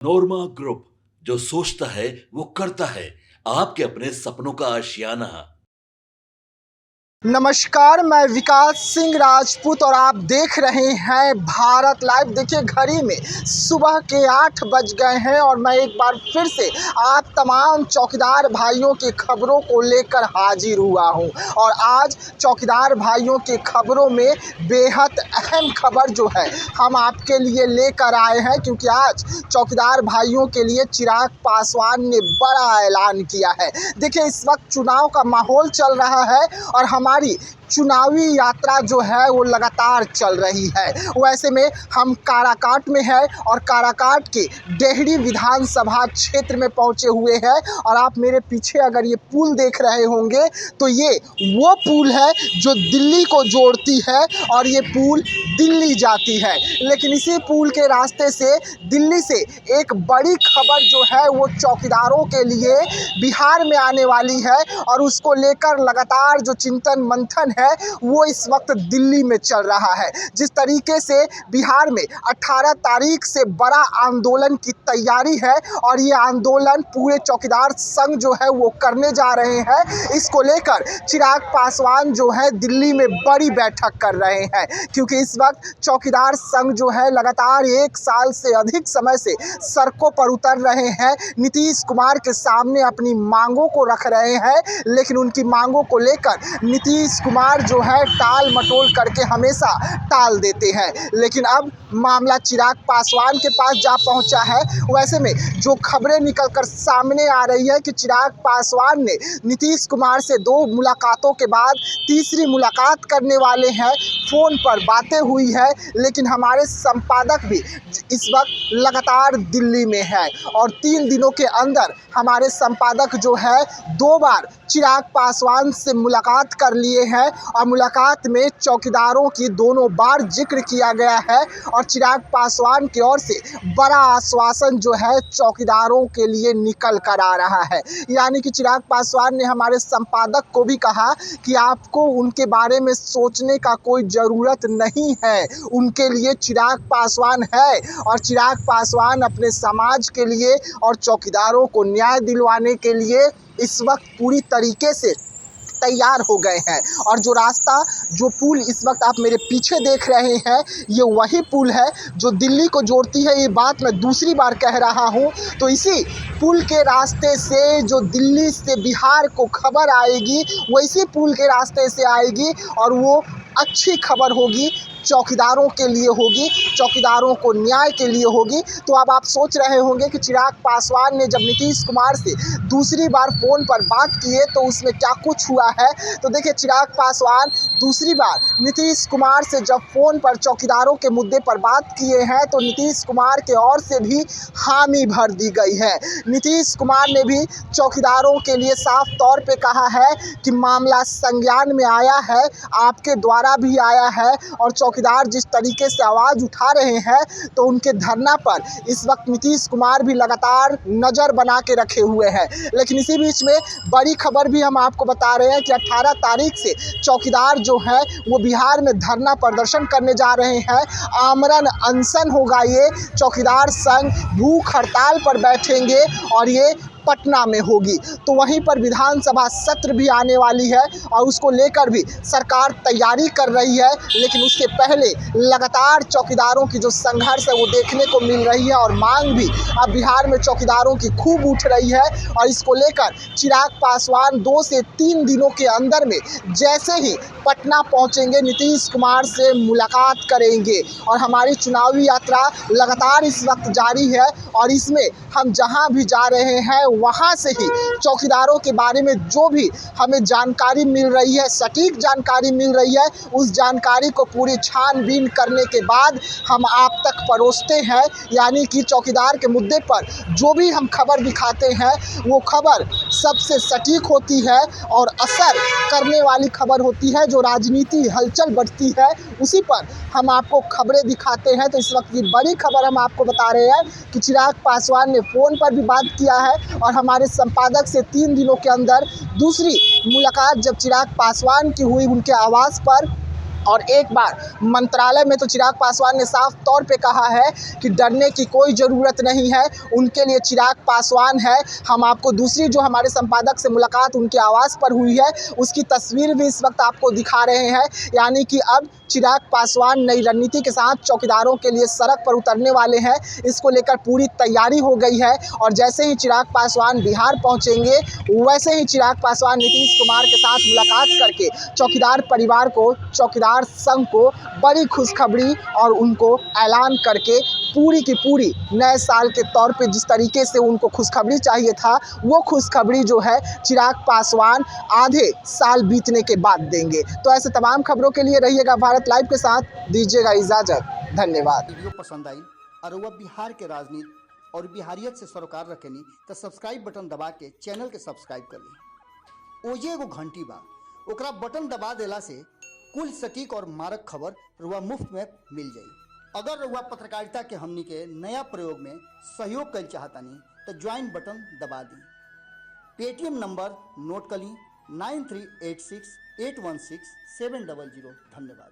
नोरमा group, जो सोचता है वो करता है। आपके अपने सपनों का आशियाना। नमस्कार, मैं विकास सिंह राजपूत और आप देख रहे हैं भारत लाइव। देखिए, घड़ी में सुबह के 8 बज गए हैं और मैं एक बार फिर से आप तमाम चौकीदार भाइयों की खबरों को लेकर हाजिर हुआ हूं। और आज चौकीदार भाइयों की खबरों में बेहद अहम खबर जो है हम आपके लिए लेकर आए हैं, क्योंकि आज चौकीदार भाइयों के लिए चिराग पासवान ने बड़ा ऐलान किया है। देखिए, इस वक्त चुनाव का माहौल चल रहा है और हमारी चुनावी यात्रा जो है वो लगातार चल रही है। वैसे में हम काराकाट में है और काराकाट के डेहरी विधानसभा क्षेत्र में पहुंचे हुए हैं। और आप मेरे पीछे अगर ये पुल देख रहे होंगे तो ये वो पुल है जो दिल्ली को जोड़ती है और ये पुल दिल्ली जाती है। लेकिन इसी पुल के रास्ते से दिल्ली से एक बड़ी खबर जो है वो चौकीदारों के लिए बिहार में आने वाली है और उसको लेकर लगातार जो चिंतन मंथन है वो इस वक्त दिल्ली में चल रहा है। जिस तरीके से बिहार में 18 तारीख से बड़ा आंदोलन की तैयारी है और ये आंदोलन पूरे चौकीदार संघ जो है वो करने जा रहे हैं, इसको लेकर चिराग पासवान जो है दिल्ली में बड़ी बैठक कर रहे हैं। क्योंकि इस वक्त चौकीदार संघ जो है लगातार 1 साल से अधिक समय से सड़कों पर उतर रहे हैं, नीतीश कुमार के सामने अपनी मांगों को रख रहे हैं। लेकिन उनकी मांगों को लेकर नीतीश कुमार जो है टाल मटोल करके हमेशा टाल देते हैं। लेकिन अब मामला चिराग पासवान के पास जा पहुंचा है। वैसे में जो खबरें निकलकर सामने आ रही है कि चिराग पासवान ने नीतीश कुमार से 2 मुलाकातों के बाद तीसरी मुलाकात करने वाले हैं, फ़ोन पर बातें हुई है। लेकिन हमारे संपादक भी इस वक्त लगातार दिल्ली में है और 3 दिनों के अंदर हमारे संपादक जो है 2 बार चिराग पासवान से मुलाकात कर लिए हैं और मुलाकात में चौकीदारों की दोनों बार जिक्र किया गया है और चिराग पासवान की ओर से बड़ा आश्वासन जो है चौकीदारों के लिए निकल कर आ रहा है। यानी कि चिराग पासवान ने हमारे संपादक को भी कहा कि आपको उनके बारे में सोचने का कोई ज़रूरत नहीं है, उनके लिए चिराग पासवान है और चिराग पासवान अपने समाज के लिए और चौकीदारों को न्याय दिलवाने के लिए इस वक्त पूरी तरीके से तैयार हो गए हैं। और जो रास्ता, जो पुल इस वक्त आप मेरे पीछे देख रहे हैं, ये वही पुल है जो दिल्ली को जोड़ती है। ये बात मैं दूसरी बार कह रहा हूँ। तो इसी पुल के रास्ते से जो दिल्ली से बिहार को खबर आएगी वो इसी पुल के रास्ते से आएगी और वो अच्छी खबर होगी, चौकीदारों के लिए होगी, चौकीदारों को न्याय के लिए होगी। तो अब आप सोच रहे होंगे कि चिराग पासवान ने जब नीतीश कुमार से दूसरी बार फ़ोन पर बात किए तो उसमें क्या कुछ हुआ है। तो देखिए, चिराग पासवान दूसरी बार नीतीश कुमार से जब फ़ोन पर चौकीदारों के मुद्दे पर बात किए हैं तो नीतीश कुमार के ओर से भी हामी भर दी गई है। नीतीश कुमार ने भी चौकीदारों के लिए साफ तौर पे कहा है कि मामला संज्ञान में आया है, आपके द्वारा भी आया है और चौकीदार जिस तरीके से आवाज़ उठा रहे हैं तो उनके धरना पर इस वक्त नीतीश कुमार भी लगातार नज़र बना के रखे हुए हैं। लेकिन इसी बीच में बड़ी खबर भी हम आपको बता रहे हैं कि 18 तारीख से चौकीदार जो है वो बिहार में धरना प्रदर्शन करने जा रहे हैं। आमरण अनशन होगा, ये चौकीदार संघ भूख हड़ताल पर बैठेंगे और ये पटना में होगी। तो वहीं पर विधानसभा सत्र भी आने वाली है और उसको लेकर भी सरकार तैयारी कर रही है। लेकिन उसके पहले लगातार चौकीदारों की जो संघर्ष है वो देखने को मिल रही है और मांग भी अब बिहार में चौकीदारों की खूब उठ रही है। और इसको लेकर चिराग पासवान 2 से 3 दिनों के अंदर में जैसे ही पटना पहुंचेंगे नीतीश कुमार से मुलाकात करेंगे। और हमारी चुनावी यात्रा लगातार इस वक्त जारी है और इसमें हम जहां भी जा रहे हैं वहां से ही चौकीदारों के बारे में जो भी हमें जानकारी मिल रही है, सटीक जानकारी मिल रही है, उस जानकारी को पूरी छानबीन करने के बाद हम आप तक परोसते हैं। यानी कि चौकीदार के मुद्दे पर जो भी हम खबर दिखाते हैं वो खबर सबसे सटीक होती है और असर करने वाली खबर होती है। जो राजनीति हलचल बढ़ती है उसी पर हम आपको खबरें दिखाते हैं। तो इस वक्त की बड़ी खबर हम आपको बता रहे हैं कि चिराग पासवान ने फ़ोन पर भी बात किया है और हमारे संपादक से 3 दिनों के अंदर दूसरी मुलाकात जब चिराग पासवान की हुई उनके आवास पर, और एक बार मंत्रालय में तो चिराग पासवान ने साफ तौर पे कहा है कि डरने की कोई ज़रूरत नहीं है, उनके लिए चिराग पासवान है। हम आपको दूसरी जो हमारे संपादक से मुलाकात उनके आवास पर हुई है उसकी तस्वीर भी इस वक्त आपको दिखा रहे हैं। यानी कि अब चिराग पासवान नई रणनीति के साथ चौकीदारों के लिए सड़क पर उतरने वाले हैं। इसको लेकर पूरी तैयारी हो गई है और जैसे ही चिराग पासवान बिहार पहुंचेंगे वैसे ही चिराग पासवान नीतीश कुमार के साथ मुलाकात करके चौकीदार परिवार को, चौकीदार संघ को बड़ी खुशखबरी और उनको ऐलान करके पूरी की पूरी नए साल के तौर पे जिस तरीके से उनको खुशखबरी चाहिए था वो खुशखबरी जो है चिराग पासवान आधे साल बीतने के बाद देंगे। तो ऐसे तमाम खबरों के लिए रहिएगा भारत लाइव के साथ, दीजिएगा इजाजत, धन्यवाद। वीडियो पसंद आई और वह बिहार के राजनीति और बिहारियत से सरोकार रखेनी तो सब्सक्राइब बटन दबा के चैनल के सब्सक्राइब कर ली। ओजे एगो घंटी बा, ओकरा बटन दबा देला से कुल सटीक और मारक खबर रुआ मुफ्त में मिल जाई। अगर रुआ पत्रकारिता के हमनी के नया प्रयोग में सहयोग कर चाहतानी तो ज्वाइन बटन दबा दी। पेटीएम नंबर नोट कर ली 9386816700। धन्यवाद।